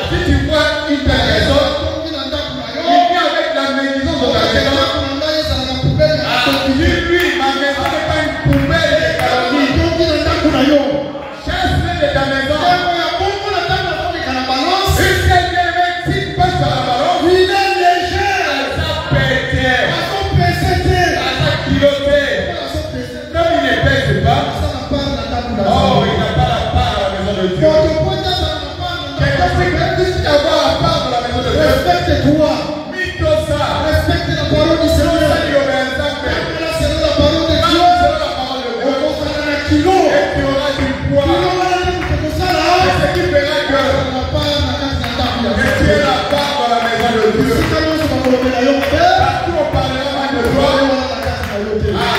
Si tu vois une personne, il vient avec la médisance de la maison. Lui, ma maison n'est pas une poubelle de calomnie. Chasse-le de ta maison. Une telle bien-aimée, si tu passes par la balance, il est léger. Ça pète. Ça kiloté. Comme il ne pèse pas, oh, il n'a pas la part à la maison de Dieu. Quelqu'un peut avoir la part de la maison de Dieu. Respecte-toi. Mito-ça. Respecte la parole du Seigneur. C'est la parole de Dieu. Et tu auras du poids. Et ce qui fera que tu es la part dans la maison de Dieu. Partout on parlera mal de toi.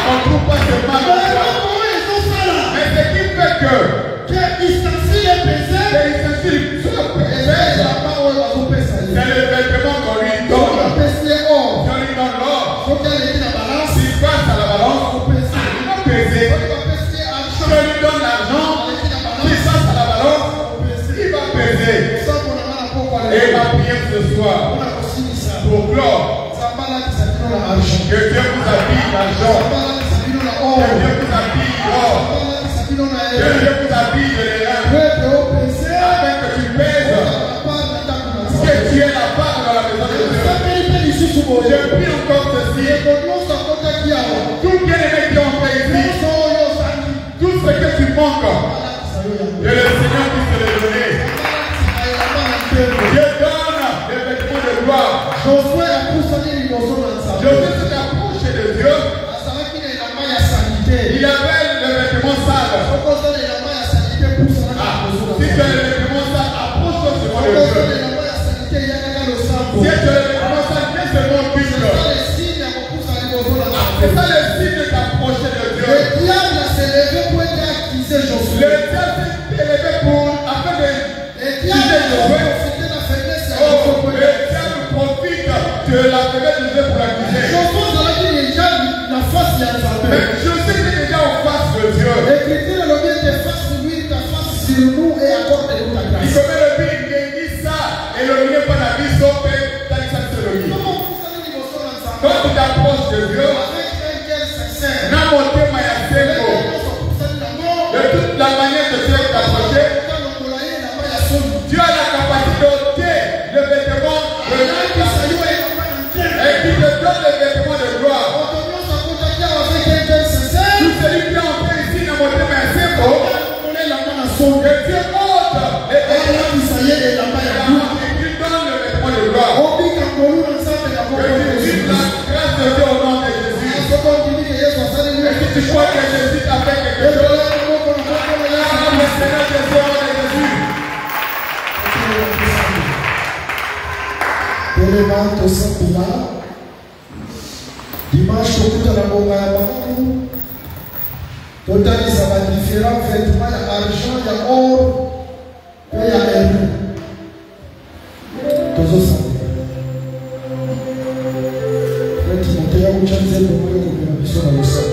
On ne trouve pas ce mal de toi. Mais ce qui fait que les ustensiles soient pesés, c'est le vêtement qu'on lui donne. Si on lui donne l'or, s'il passe à la balance, il va peser. Si on lui donne l'argent, s'il passe à la balance, il va peser. Et ma prière ce soir, pour clore, que Dieu vous habille l'argent, que Dieu vous habille l'or, que Dieu vous habille les reins, afin que tu pèses, que tu es la part dans la maison de Dieu. Je prie encore ceci, tout bien aimé qui ont fait ici, tout ce que tu manques, que le Seigneur puisse te le donner. besoin. Oh, le diable profite de la faiblesse de Dieu pour l'accuser. Mais je sais que déjà en face de Dieu. Il se met le but, il dit ça, et le milieu pas la vie, sauf que t'as dit ça, c'est le lit. Quand tu t'approches de Dieu, n'a monté Mayaseko, de toute la manière de Dieu t'approcher, Dieu a la capacité d'ôter le vêtement de gloire et qui te donne le vêtement de gloire. Tout celui qui est entré ici n'a monté Mayaseko, que Dieu ôte les vêtements et qui donne le vêtement de gloire. Que tu vives la grâce de Dieu au nom de Jésus. Et si tu crois que Jésus t'a fait quelque chose, acclame le Seigneur Jésus au nom de Jésus. Dimanche, tout à la bonne totaliza ma différents vêtements, il y a argent, il y a or, et il y a herbe. Tous ça. Frère Timothée, il y a une chance de mourir comme une ambition dans le sang.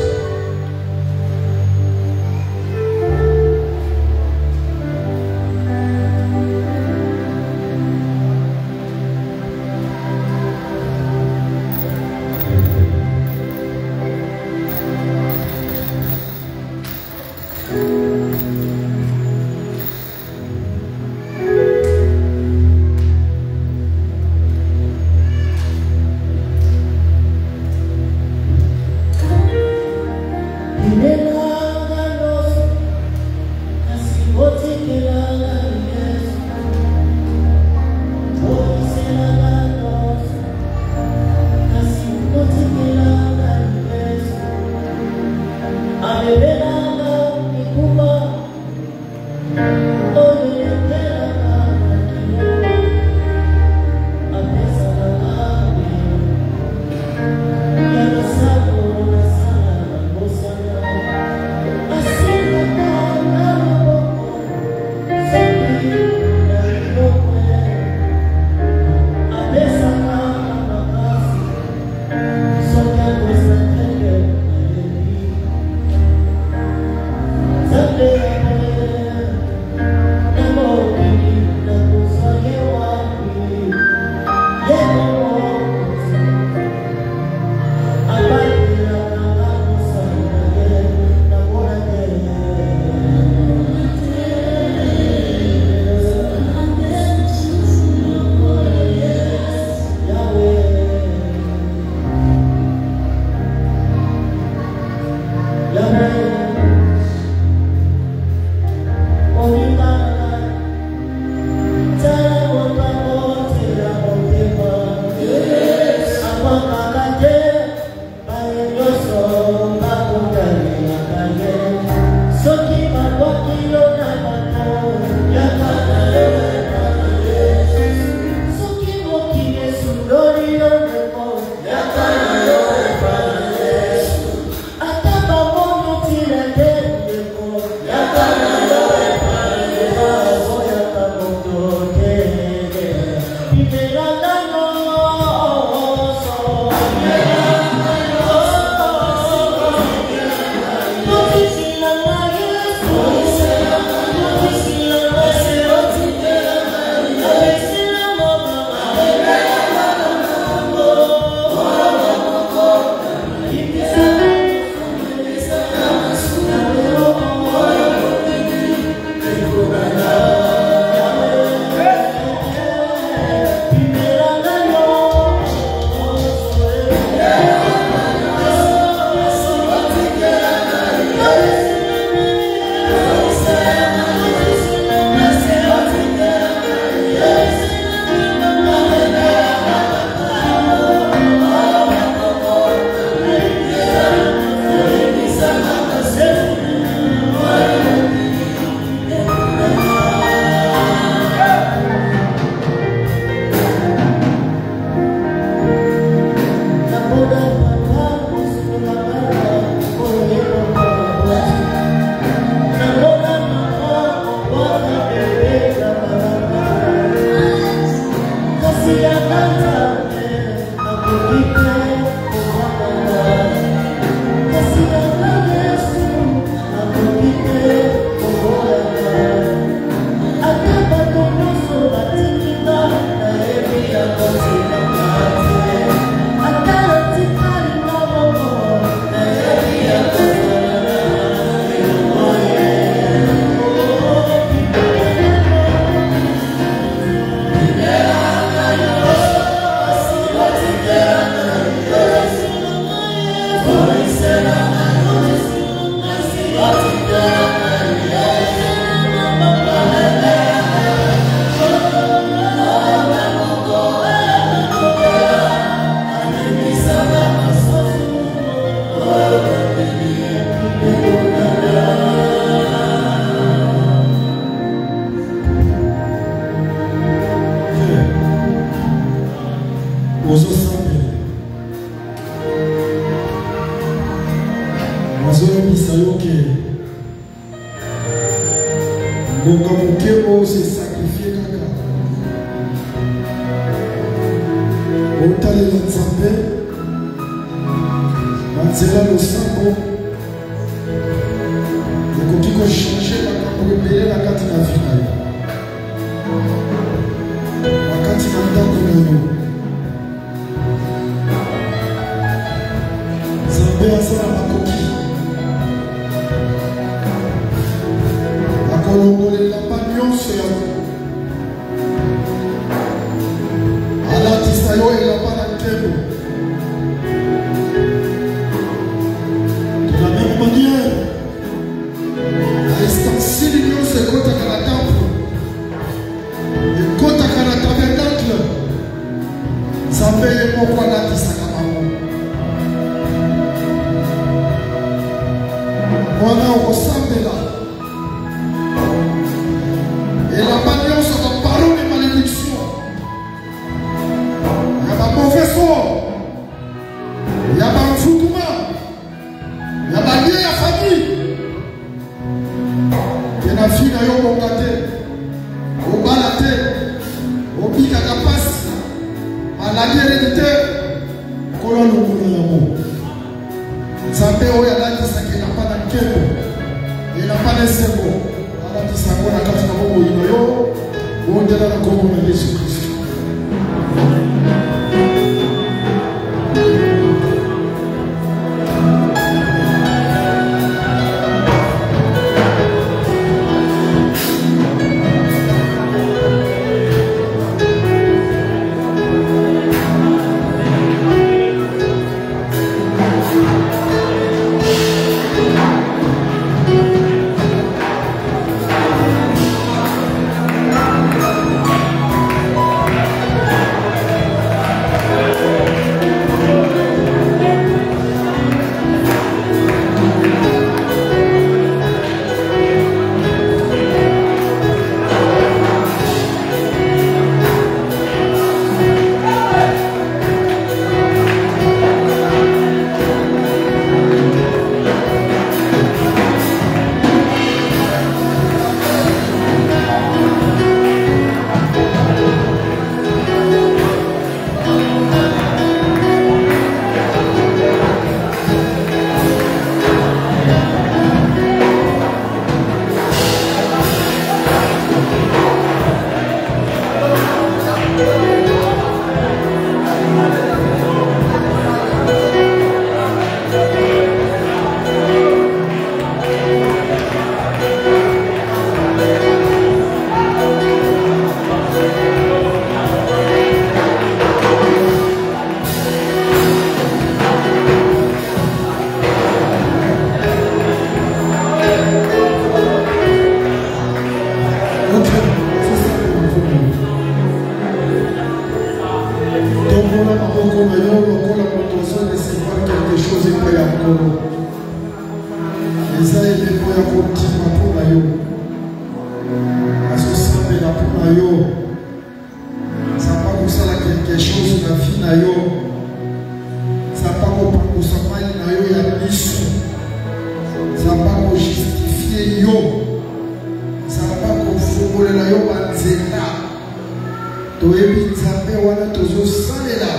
toyebi nzambe wana tozosalela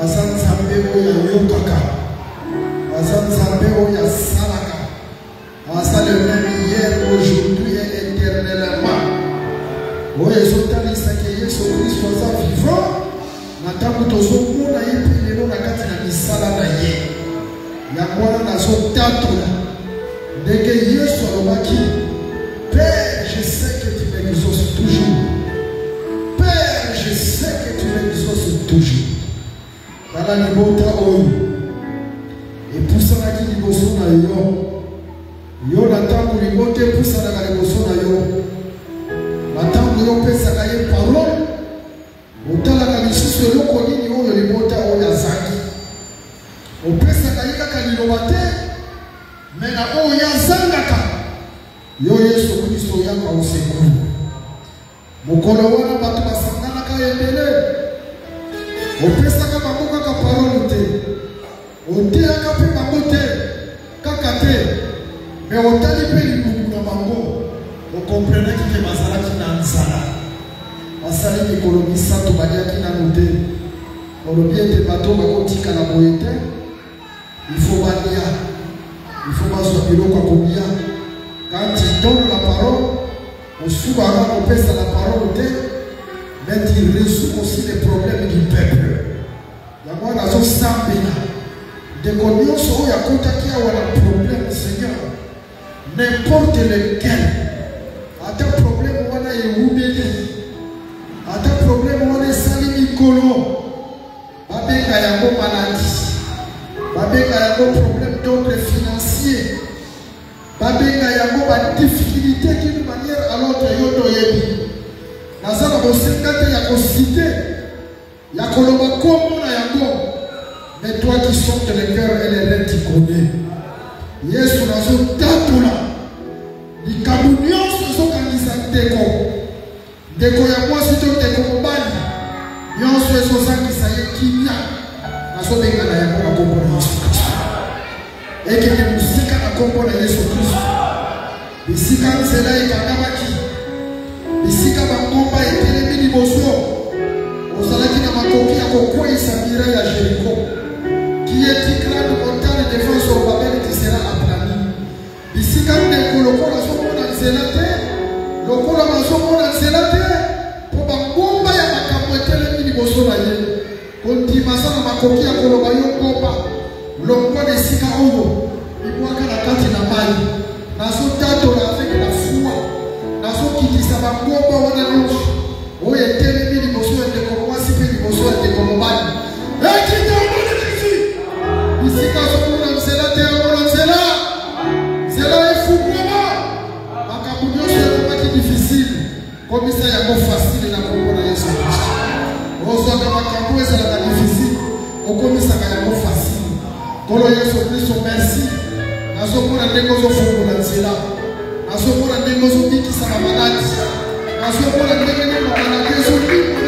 aza nzambe oyo ayokaka aza nzambe oyo asalaka aza le même hier aujourd'hui et éternellement oyo ezotanisaka Yesu Kristo aza vivant na ntango tozomona ye mpe lelo na kati na misala na ye yango wana nazotatola ndenge Yesu alobaki Père, je sais que tu m'exauces toujours. Père, je sais que tu m'exauces toujours. Dans la libota oyo. Et pour ça, qui liboso na yo. Yo na tango libote pour ça na liboso na yo. Na tango yo pesa ka ye parole. Otala ka lisusu eloko nini oyo libota oyo azaki. Opesa ka ye kaka lilobate. Mais na oyo yazangaka. Yo Yesu Kristo yaka usekuru. Mokolo wana bato basangana ka endele. Opesa ka bango kaka parole te. Otea ka pe bango te. Kaka te. Mais otali pe libuku na bango. Okomprene ki ke bazalaki na nzala. Basali mikolo misato baliaki na note. Olobi ete bato bakotika na boye te. Il faut balia. Il faut bazwa biloko ya kolia. Quand tu donnes la parole, on souvent on pèse la parole, mais tu résous aussi les problèmes du peuple. Il y a moi dans un sambina. Dès qu'on y a un problème, Seigneur, n'importe lequel, à ta problème, on a oublié. À ta problème, on a sali Nicolo. Babeka yango maladie. Babeka yango problème d'ordre financier. Babenga yango ba difficulté d'une manière à l'autre yoto yebi. Nazala bosekate ya kosite ya koloba kombo na yango. Mais toi qui sortes le cœur et les reins tu connais. Yesu nazo tatula. Likambo nyonso ezokanisa ndeko. Ndeko ya mwasi to ndeko mobali. Nyonso ezozangisa ye kimia. Nazobenga na yango na kombo na Yesu. Ekeke musika na kombo na Yesu Kristo. Bisika nzela ekangabaki. Bisika bangomba etelemi liboso. Ozalaki na makoki ya kokweyisa mira ya Jéricho. Qui est une grande montagne de défense au Babel qui sera aplanie. Bisika ndeko lokola azomona nzela te. Lokola bazomona nzela te. Po bangomba ya makambo etelemi liboso na ye. Kondimasa na makoki ya koloba yo ngomba. L'homme de Sika Oyo, il voit qu'à la carte n'a pas eu. Nazo tato la avec la foi. Nazo qui dit ça va bomba on a l'eau. Oh, il y a tellement de choses de comment c'est fait de choses de comment. Et qui t'a donné ici? Ici quand on c'est la terre, on c'est là. C'est là il faut comment. Makabunyo c'est pas qui difficile. Comme ça il y a pas facile na kombo na Yesu. Ozo kama makambo c'est la difficile. Okomi ça il y a pas facile. Kolo Yesu Kristo merci. Nazomona ndenge ozofungola nzela. Nazomona ndenge ozobikisa na maladi. Nazomona ndenge na maladi ezobika.